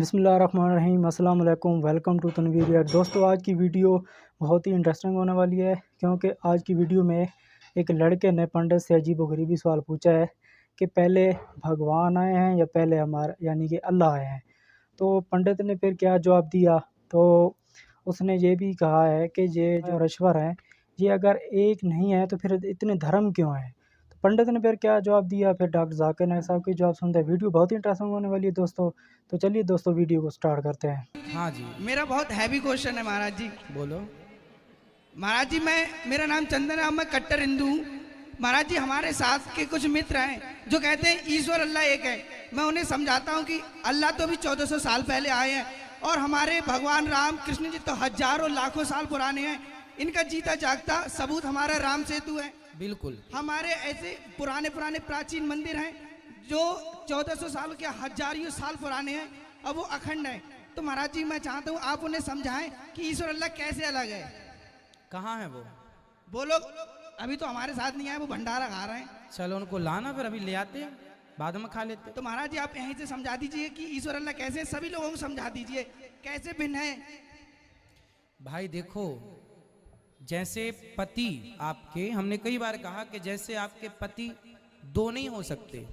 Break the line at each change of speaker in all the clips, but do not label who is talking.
बिस्मिल्लाहिर्रहमानिर्रहीम अस्सलाम वालेकुम वेलकम टू तनवीर यार। दोस्तों आज की वीडियो बहुत ही इंटरेस्टिंग होने वाली है, क्योंकि आज की वीडियो में एक लड़के ने पंडित से अजीबोगरीबी सवाल पूछा है कि पहले भगवान आए हैं या पहले हमारा यानी कि अल्लाह आए हैं। तो पंडित ने फिर क्या जवाब दिया, तो उसने ये भी कहा है कि ये जो ईश्वर हैं ये अगर एक नहीं है तो फिर इतने धर्म क्यों हैं। तो पंडित ने फिर क्या जवाब दिया, फिर डॉक्टर जाकिर नायक साहब की जवाब सुनते हैं। वीडियो बहुत ही इंटरेस्टिंग होने वाली है दोस्तों। तो चलिए दोस्तों वीडियो को स्टार्ट करते हैं।
हाँ जी,
मेरा बहुत हैवी क्वेश्चन है महाराज जी।
बोलो।
महाराज जी मेरा नाम चंदन है, मैं कट्टर हिंदू हूँ। महाराज जी हमारे साथ के कुछ मित्र हैं जो कहते हैं ईश्वर अल्लाह एक है। मैं उन्हें समझाता हूँ कि अल्लाह तो भी 1400 साल पहले आए हैं और हमारे भगवान राम कृष्ण जी तो हजारों लाखों साल पुराने हैं। इनका जीता जागता सबूत हमारा राम सेतु है।
बिल्कुल।
हमारे ऐसे पुराने पुराने प्राचीन मंदिर हैं जो 1400 साल के हजारों साल पुराने हैं और वो अखंड है। तो महाराज जी मैं चाहता हूँ आप उन्हें समझाएं कि ईश्वर अल्लाह कैसे अलग है।
कहाँ है
वो लोग अभी तो हमारे साथ नहीं आए, वो भंडारा खा रहे हैं।
चलो उनको लाना, फिर अभी ले आते, बाद में खा लेते।
तो महाराज जी आप यहीं से समझा दीजिए कि ईश्वर अल्लाह कैसे है। सभी लोगों को समझा दीजिए कैसे भिन्न है।
भाई देखो, जैसे पति आपके, हमने कई बार कहा कि जैसे आपके पति दो नहीं हो सकते,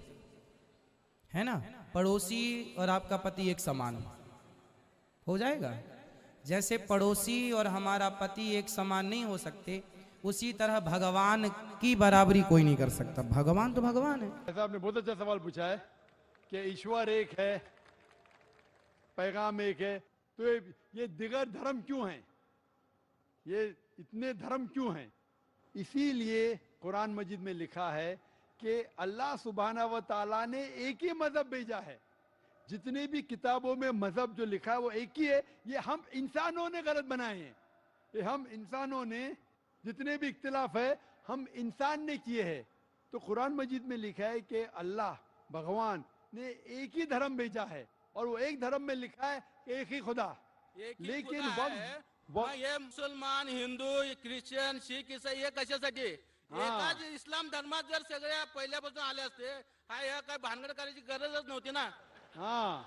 है ना, पड़ोसी और आपका पति एक समान हो जाएगा। जैसे पड़ोसी और हमारा पति एक समान नहीं हो सकते, उसी तरह भगवान की बराबरी कोई नहीं कर सकता। भगवान तो भगवान है।
ऐसा आपने बहुत अच्छा सवाल पूछा है कि ईश्वर एक है, पैगाम एक है, तो ये दिगर धर्म क्यों हैं, ये इतने धर्म क्यों हैं? इसीलिए कुरान मजीद में लिखा है कि अल्लाह सुब्हाना व तआला ने एक ही मजहब भेजा है। जितनी भी किताबों में मजहब जो लिखा है वो एक ही है। ये हम इंसानों ने गलत बनाए हैं। ये हम इंसानों ने, जितने भी इख्तिलाफ है हम इंसान ने किए हैं। तो कुरान मजीद में लिखा है कि अल्लाह भगवान ने एक ही धर्म भेजा है और वो एक धर्म में लिखा है एक ही खुदा। लेकिन
हे मुसलमान, हिंदू, ख्रिश्चन, शीख, ईसाई हे कशासाठी? एकाच इस्लाम धर्मात जर सगळ्या पहिल्यापासून आले असते, ह्या काय भानगड करायची गरजच नव्हती ना।
हाँ,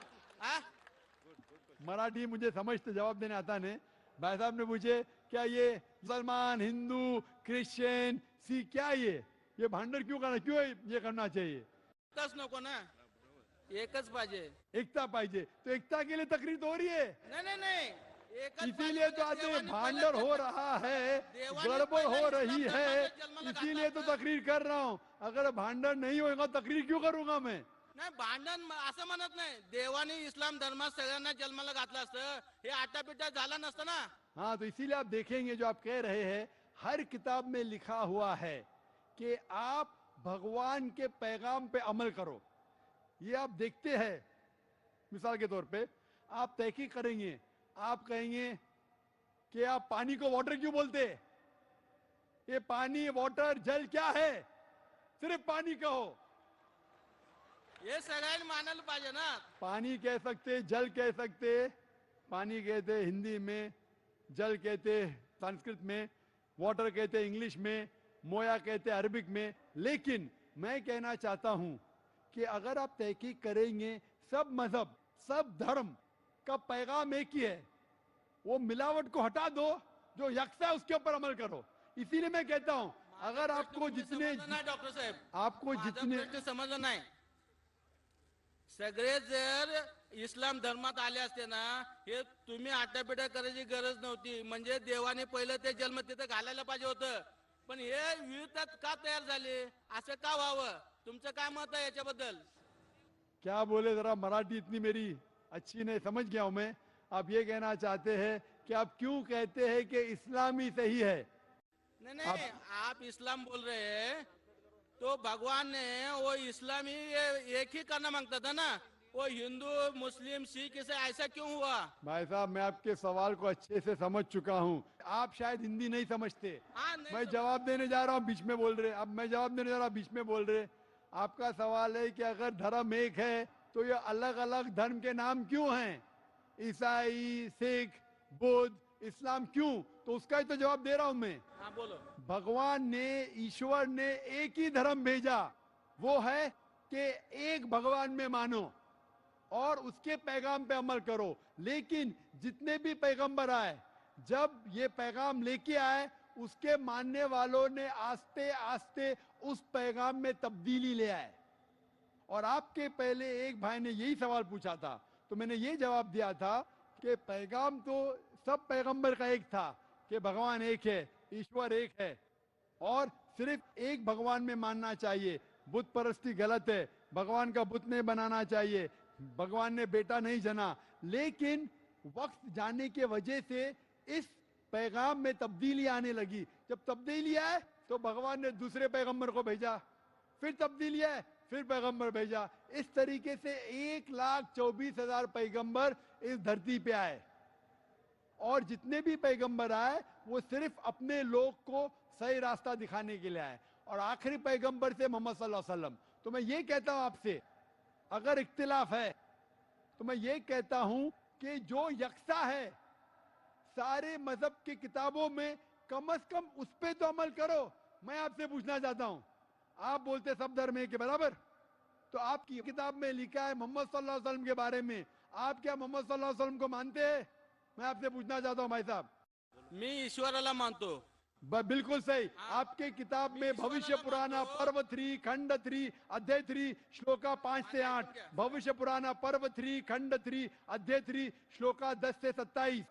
मराठी मुझे समझते जवाब देने आता नहीं। भाई साहब ने पूछे क्या ये मुसलमान, हिंदू, क्रिश्चियन, सिख, क्या ये भांडर क्यों करना, क्यों ये करना चाहिए?
एकच नको ना, एकच पाहिजे।
एकता पाहिजे, तो एकता के लिए तकरीर तो हो रही है।
नहीं नहीं नहीं,
इसीलिए तो आज भांडर हो रहा है, गड़बड़ हो रही है, इसीलिए तो तकरीर कर रहा हूँ। अगर भांडर नहीं होगा तकरीर क्यों करूंगा मैं?
नाही, भांडण असं म्हणत नाही। देवाने इस्लाम धर्मात सगळ्यांना जन्माला घातलं असतं, हे आटापिटा झाला नसतं ना।
हाँ, तो इसीलिए आप देखेंगे जो आप कह रहे हैं, हर किताब में लिखा हुआ है कि आप भगवान के पैगाम पे अमल करो। ये आप देखते हैं, मिसाल के तौर पे आप तहकीक करेंगे, आप कहेंगे कि आप पानी को वाटर क्यों बोलते? ये पानी, वाटर, जल क्या है? सिर्फ पानी कहो।
हे सगळ्यांनी मानायला पाहिजे ना।
पानी कह सकते, जल कह सकते। पानी कहते हिंदी में, जल कहते संस्कृत में, वाटर कहते इंग्लिश में, मोया कहते अरबिक में। लेकिन मैं कहना चाहता हूं कि अगर आप तहकीक करेंगे, सब मजहब, सब धर्म का पैगाम एक ही है। वो मिलावट को हटा दो, जो यकसा है उसके ऊपर अमल करो। इसीलिए मैं कहता हूं अगर आपको जितने
डॉक्टर साहेब,
आपको जितने
समजलं नाही, सगळे जर इस्लाम धर्मात आले असते ना, हे तुम्ही आटापिटा करायची गरज नव्हती। म्हणजे देवाने पहिलं ते जन्म तिथं घालायला पाहिजे होतं, पण हे विरोधात का तयार झाले, असं का व्हावं? तुमचं काय मत आहे याच्याबद्दल?
क्या बोले, जरा मराठी इतनी मेरी अच्छी नहीं, समझ गया हूं मैं। आप ये कहना चाहते हैं कि आप क्यों कहते हैं कि इस्लाम ही सही है?
नहीं नहीं, आप इस्लाम बोल रहे हैं तो भगवान ने वो इस्लामी एक ही करना मांगता था ना। वो हिंदू, मुस्लिम, सिख, ईसाई ऐसा क्यों हुआ?
भाई साहब, मैं आपके सवाल को अच्छे से समझ चुका हूं। आप शायद हिंदी नहीं समझते। मैं जवाब देने जा रहा हूं, बीच में बोल रहे। अब मैं जवाब देने जा रहा हूं, बीच में बोल रहे। आपका सवाल है कि अगर धर्म एक है तो ये अलग अलग धर्म के नाम क्यों हैं? ईसाई, सिख, बुद्ध, इस्लाम क्यों? तो उसका ही तो जवाब दे रहा हूं मैं।
हाँ बोलो।
भगवान ने, ईश्वर ने एक ही धर्म भेजा, वो है कि एक भगवान में मानो। और उसके पैगाम पे अमल करो। लेकिन जितने भी पैगंबर आए, जब ये पैगाम लेके आए, उसके मानने वालों ने आस्ते आस्ते उस पैगाम में तब्दीली ले आए। और आपके पहले एक भाई ने यही सवाल पूछा था, तो मैंने ये जवाब दिया था कि पैगाम तो सब पैगंबर का एक था कि भगवान एक है, ईश्वर एक है, और सिर्फ एक भगवान में मानना चाहिए। बुत परस्ती गलत है, भगवान का बुत नहीं बनाना चाहिए, भगवान ने बेटा नहीं जना। लेकिन वक्त जाने के वजह से इस पैगाम में तब्दीली आने लगी। जब तब्दीली आए तो भगवान ने दूसरे पैगंबर को भेजा, फिर तब्दीली आए, फिर पैगंबर भेजा। इस तरीके से 1,24,000 पैगंबर इस धरती पे आए, और जितने भी पैगंबर आए वो सिर्फ अपने लोग को सही रास्ता दिखाने के लिए आए। और आखिरी पैगंबर से मोहम्मद सल्लल्लाहु अलैहि वसल्लम। तो मैं ये कहता हूं आपसे, अगर इख्तिलाफ है तो मैं ये कहता हूं कि जो यकसा है सारे मजहब की किताबों में, कम से कम उस पे तो अमल करो। मैं आपसे पूछना चाहता हूं, आप बोलते सब धर्म है के बराबर, तो आपकी किताब में लिखा है मोहम्मद सल्लल्लाहु अलैहि वसल्लम के बारे में, आप क्या मोहम्मद सल्लल्लाहु अलैहि वसल्लम को मानते हैं? मैं आपसे पूछना चाहता हूं भाई साहब।
मी ईश्वराला मानतो।
बिल्कुल सही। आपके किताब में भविष्य पुराना पर्व 3 खंड 3 अध्याय 3 श्लोका 5 से 8, भविष्य पुराना पर्व 3 खंड 3 अध्याय 3 श्लोका 10 से 27,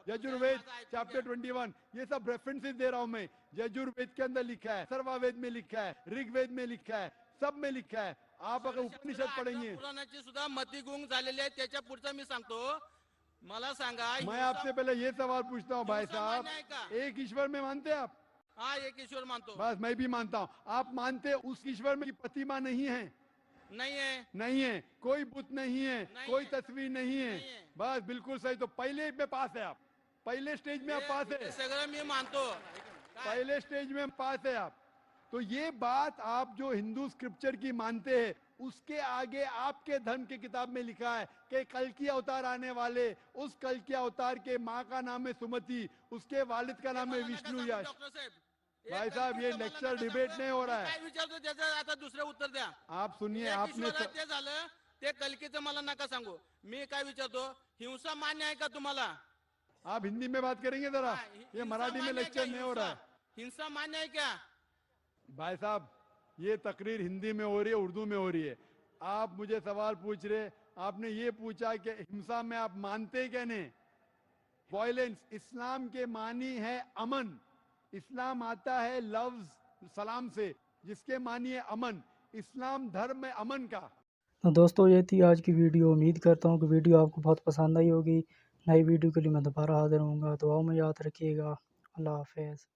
यजुर्वेद चैप्टर 21, ये सब रेफरेंसेस दे रहा हूं मैं। यजुर्वेद के अंदर लिखा है, सर्ववेद में लिखा है, ऋग्वेद में लिखा है, सब में लिखा है। आप अगर उपनिषद पढ़ेंगे,
पुराणाची सुद्धा मती गुंग झालेली आहे, त्याच्या पुढचं मी सांगतो। मला सांगा,
मैं आपसे पहले ये सवाल पूछता हूँ भाई साहब, एक ईश्वर में मानते हैं आप?
हाँ, एक ईश्वर मानतो।
बस मैं भी मानता हूँ। आप मानते हैं उस ईश्वर में की प्रतिमा नहीं है?
नहीं है।
नहीं है, कोई बुत नहीं है,
नहीं
कोई
है।
तस्वीर नहीं है।
नहीं है।
बस बिल्कुल सही। तो पहले में पास है आप, पहले स्टेज में आप पास
हे
है,
सगळं मी मानतो।
पहले स्टेज में पास है आप। तो ये बात आप जो हिंदू स्क्रिप्चर की मानते हैं, उसके आगे आपके धर्म की किताब में लिखा है कि कल की अवतार आने वाले, उस कल की अवतार के माँ का नाम है सुमति, उसके वालिद का नाम है विष्णु यश।
डॉक्टर साहेब,
भाई साहब, ये लेक्चर डिबेट नहीं हो रहा है।
काय विचारतो त्याचं आता दुसरं उत्तर द्या।
आप सुनिए,
एक
आपने
ईश्वर आहे ते झालं, ते कलकीचं मला नका सांगू। मी काय विचारतो, हिंसा मान्य आहे का तुम्हाला?
आप हिंदी में बात करेंगे जरा,
हाँ,
ये
हिंसा
मराठी में
मान्य है
लेक्चर
क्या?
नहीं हो रहा है।
हिंसा मान्य है क्या?
भाई साहब, ये तकरीर हिंदी में हो रही है, उर्दू में हो रही है। आप मुझे सवाल पूछ रहे, आपने ये पूछा कि हिंसा में आप मानते क्या नहीं? वायलेंस, इस्लाम के मानी है अमन। इस्लाम आता है लफ्ज सलाम से, जिसके मानी है अमन। इस्लाम धर्म है अमन का।
तो दोस्तों, ये थी आज की वीडियो। उम्मीद करता हूँ कि वीडियो आपको बहुत पसंद आई होगी। नई वीडियो के लिए मैं दोबारा हाजिर होऊंगा। दुआओं में याद रखिएगा। अल्लाह हाफ़िज़।